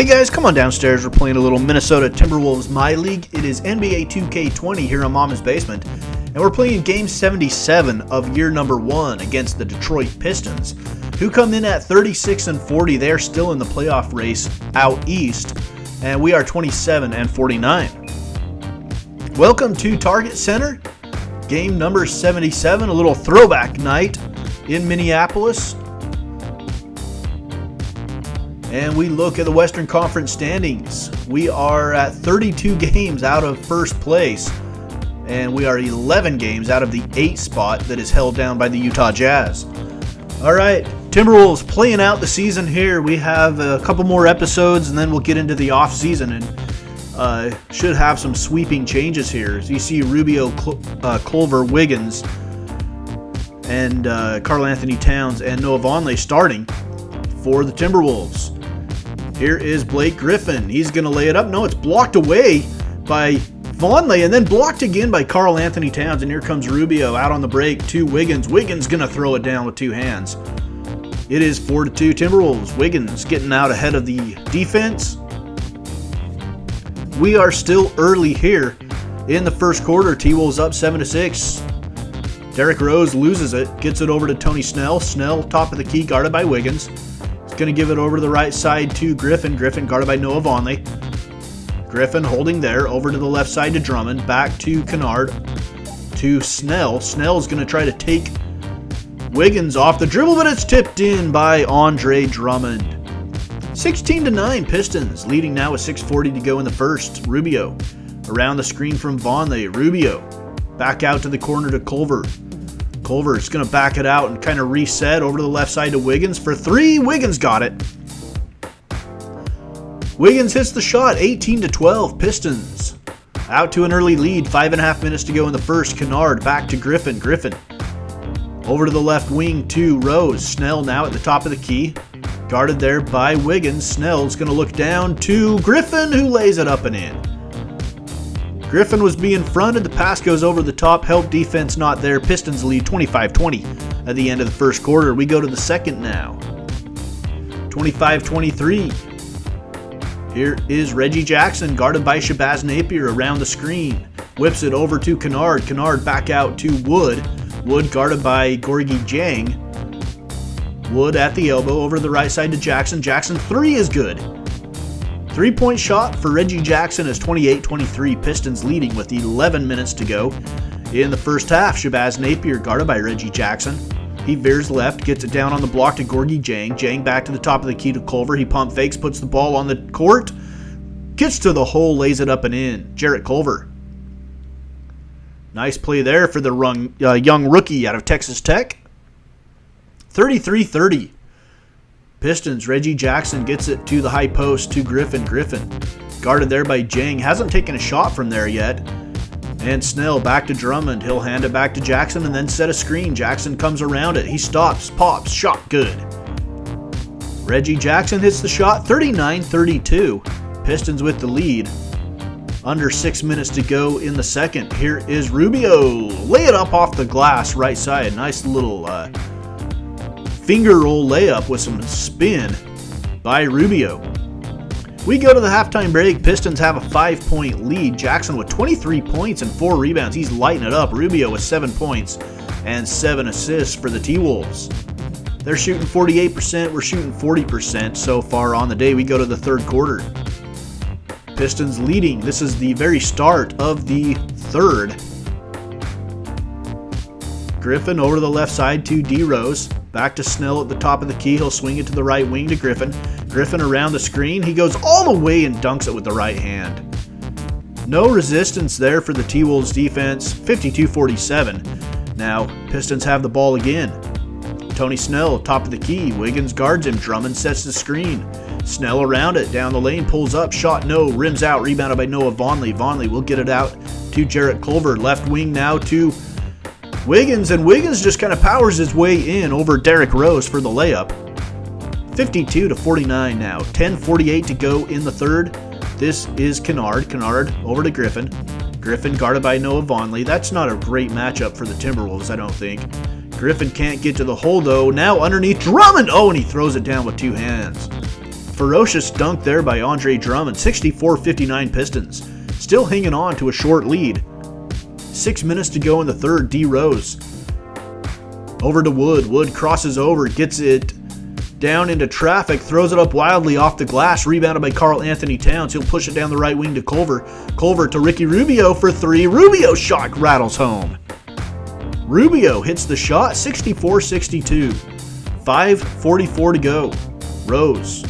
Hey guys, come on downstairs. We're playing a little Minnesota Timberwolves My League. It is NBA 2K20 here in Mama's basement. And we're playing game 77 of year number 1 against the Detroit Pistons, who come in at 36-40. They are still in the playoff race out east, and we are 27-49. Welcome to Target Center, game number 77, a little throwback night in Minneapolis. And we look at the Western Conference standings. We are at 32 games out of first place, and we are 11 games out of the 8th spot that is held down by the Utah Jazz. All right, Timberwolves playing out the season here. We have a couple more episodes, and then we'll get into the off season, and should have some sweeping changes here. As you see, Rubio, Culver, Wiggins, and Karl Anthony Towns and Noah Vonleh starting for the Timberwolves. Here is Blake Griffin. He's going to lay it up. No, it's blocked away by Vonleh and then blocked again by Karl Anthony Towns. And here comes Rubio out on the break to Wiggins. Wiggins going to throw it down with two hands. It is 4-2 Timberwolves. Wiggins getting out ahead of the defense. We are still early here in the first quarter. T-Wolves up 7-6. Derrick Rose loses it, gets it over to Tony Snell. Snell, top of the key, guarded by Wiggins. Going to give it over to the right side to Griffin. Griffin guarded by Noah Vonleh. Griffin holding there. Over to the left side to Drummond. Back to Kennard. To Snell. Snell's going to try to take Wiggins off the dribble, but it's tipped in by Andre Drummond. 16-9 Pistons. Leading now with 6:40 to go in the first. Rubio around the screen from Vonleh. Rubio back out to the corner to Culver. Culver's going to back it out and kind of reset over to the left side to Wiggins for three. Wiggins got it. Wiggins hits the shot. 18-12 Pistons. Out to an early lead. 5.5 minutes to go in the first. Kennard back to Griffin. Griffin over to the left wing to Rose. Snell now at the top of the key. Guarded there by Wiggins. Snell's going to look down to Griffin, who lays it up and in. Griffin was being fronted. The pass goes over the top. Help defense not there. Pistons lead 25-20 at the end of the first quarter. We go to the second now. 25-23. Here is Reggie Jackson guarded by Shabazz Napier around the screen. Whips it over to Kennard. Kennard back out to Wood. Wood guarded by Gorgui Dieng. Wood at the elbow over the right side to Jackson. Jackson three is good. 3-point shot for Reggie Jackson is 28-23. Pistons leading with 11 minutes to go in the first half. Shabazz Napier guarded by Reggie Jackson. He veers left, gets it down on the block to Gorgui Dieng. Dieng back to the top of the key to Culver. He pump fakes, puts the ball on the court. Gets to the hole, lays it up and in. Jarrett Culver. Nice play there for the young rookie out of Texas Tech. 33-30. Pistons, Reggie Jackson gets it to the high post to Griffin. Griffin guarded there by Dieng. Hasn't taken a shot from there yet. And Snell back to Drummond. He'll hand it back to Jackson and then set a screen. Jackson comes around it. He stops, pops, shot good. Reggie Jackson hits the shot. 39-32. Pistons with the lead. Under 6 minutes to go in the second. Here is Rubio. Lay it up off the glass right side. Nice little finger roll layup with some spin by Rubio. We go to the halftime break. Pistons have a 5-point lead. Jackson with 23 points and 4 rebounds. He's lighting it up. Rubio with 7 points and 7 assists for the T-Wolves. They're shooting 48%. We're shooting 40% so far on the day. We go to the third quarter. Pistons leading. This is the very start of the third. Griffin over to the left side to D. Rose. Back to Snell at the top of the key. He'll swing it to the right wing to Griffin. Griffin around the screen. He goes all the way and dunks it with the right hand. No resistance there for the T-Wolves defense. 52-47. Now, Pistons have the ball again. Tony Snell, top of the key. Wiggins guards him. Drummond sets the screen. Snell around it. Down the lane. Pulls up. Shot no. Rims out. Rebounded by Noah Vonleh. Vonleh will get it out to Jarrett Culver. Left wing now to Wiggins, and Wiggins just kind of powers his way in over Derrick Rose for the layup. 52-49 now. 10:48 to go in the third. This is Kennard. Kennard over to Griffin. Griffin guarded by Noah Vonleh. That's not a great matchup for the Timberwolves, I don't think. Griffin can't get to the hole, though. Now underneath Drummond. Oh, and he throws it down with two hands. Ferocious dunk there by Andre Drummond. 64-59 Pistons. Still hanging on to a short lead. 6 minutes to go in the third. D. Rose. Over to Wood. Wood crosses over, gets it down into traffic, throws it up wildly off the glass, rebounded by Karl Anthony Towns. He'll push it down the right wing to Culver. Culver to Ricky Rubio for three. Rubio's shot rattles home. Rubio hits the shot, 64-62. 5:44 to go. Rose.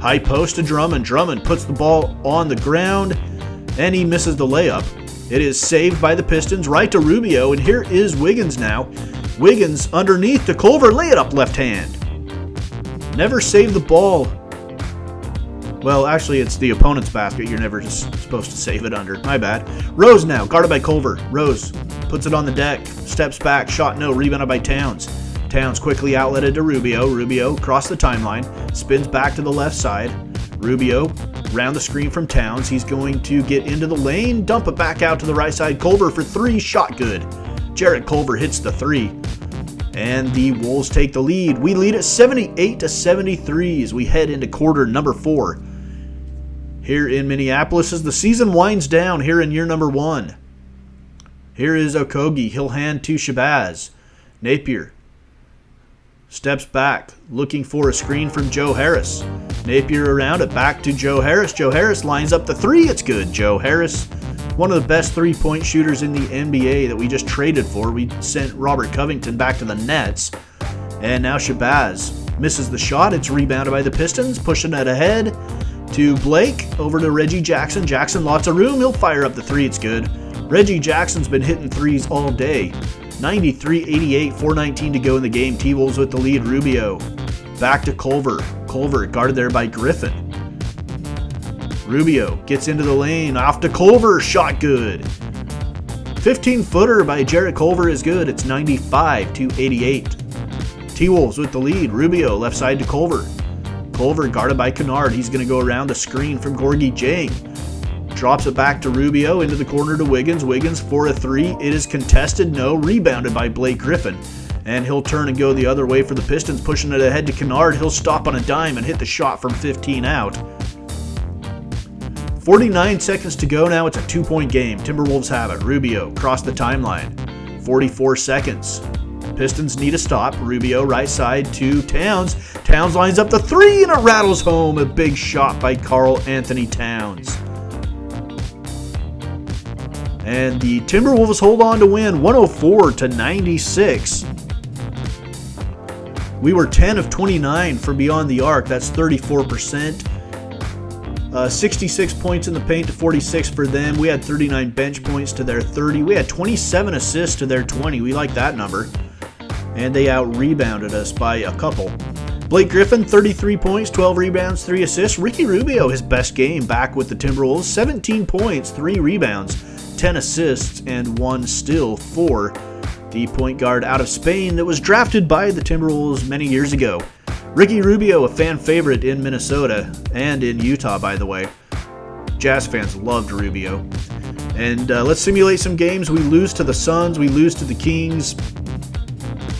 High post to Drummond. Drummond puts the ball on the ground, and he misses the layup. It is saved by the Pistons, right to Rubio, and here is Wiggins now. Wiggins underneath to Culver, lay it up left hand. Never save the ball. Well, actually, it's the opponent's basket. You're never just supposed to save it under. My bad. Rose now, guarded by Culver. Rose puts it on the deck, steps back, shot no, rebounded by Towns. Towns quickly outletted to Rubio. Rubio across the timeline, spins back to the left side. Rubio round the screen from Towns. He's going to get into the lane, dump it back out to the right side. Culver for three, shot good. Jarrett Culver hits the three. And the Wolves take the lead. We lead at 78-73 as we head into quarter number 4. Here in Minneapolis as the season winds down here in year number 1. Here is Okogie. He'll hand to Shabazz. Napier steps back, looking for a screen from Joe Harris. Napier around it, back to Joe Harris. Joe Harris lines up the three. It's good. Joe Harris, one of the best three-point shooters in the NBA that we just traded for. We sent Robert Covington back to the Nets. And now Shabazz misses the shot. It's rebounded by the Pistons, pushing it ahead to Blake, over to Reggie Jackson. Jackson, lots of room. He'll fire up the three. It's good. Reggie Jackson's been hitting threes all day. 93-88, 4:19 to go in the game. T-Wolves with the lead. Rubio back to Culver. Culver guarded there by Griffin. Rubio gets into the lane, off to Culver, shot good. 15-footer by Jarrett Culver is good. It's 95-88. T-Wolves with the lead. Rubio left side to Culver. Culver guarded by Kennard. He's going to go around the screen from Gorgui Dieng. Drops it back to Rubio, into the corner to Wiggins. Wiggins for a three. It is contested, no. Rebounded by Blake Griffin. And he'll turn and go the other way for the Pistons, pushing it ahead to Kennard. He'll stop on a dime and hit the shot from 15 out. 49 seconds to go now. It's a 2-point game. Timberwolves have it. Rubio across the timeline. 44 seconds. Pistons need a stop. Rubio right side to Towns. Towns lines up the three and it rattles home. A big shot by Karl Anthony Towns. And the Timberwolves hold on to win 104-96. We were 10 of 29 for beyond the arc. That's 34%. 66 points in the paint to 46 for them. We had 39 bench points to their 30. We had 27 assists to their 20. We like that number. And they out-rebounded us by a couple. Blake Griffin, 33 points, 12 rebounds, 3 assists. Ricky Rubio, his best game back with the Timberwolves. 17 points, 3 rebounds, 10 assists, and 1 steal for the point guard out of Spain that was drafted by the Timberwolves many years ago. Ricky Rubio, a fan favorite in Minnesota and in Utah, by the way. Jazz fans loved Rubio. And let's simulate some games. We lose to the Suns. We lose to the Kings.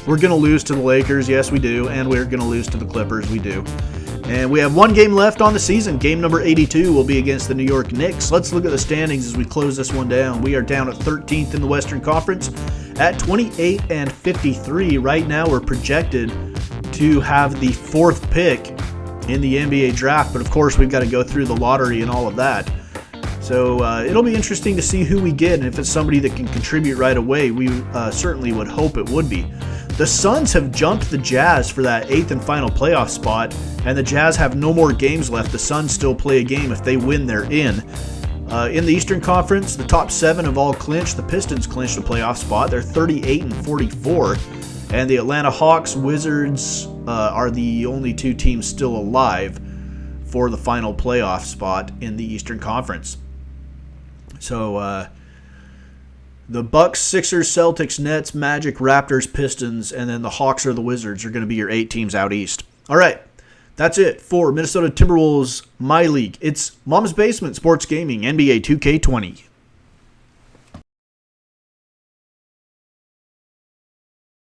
We're going to lose to the Lakers. Yes, we do. And we're going to lose to the Clippers. We do. And we have one game left on the season. Game number 82 will be against the New York Knicks. Let's look at the standings as we close this one down. We are down at 13th in the Western Conference at 28-53. Right now, we're projected to have the 4th pick in the NBA draft. But, of course, we've got to go through the lottery and all of that. So it'll be interesting to see who we get. And if it's somebody that can contribute right away, we certainly would hope it would be. The Suns have jumped the Jazz for that 8th and final playoff spot, and the Jazz have no more games left. The Suns still play a game. If they win, they're in. In the Eastern Conference, the top 7 have all clinched. The Pistons clinched a playoff spot. They're 38-44, and the Atlanta Hawks, Wizards are the only 2 teams still alive for the final playoff spot in the Eastern Conference. So, the Bucks, Sixers, Celtics, Nets, Magic, Raptors, Pistons, and then the Hawks or the Wizards are going to be your 8 teams out east. All right, that's it for Minnesota Timberwolves My League. It's Mom's Basement Sports Gaming NBA 2K20.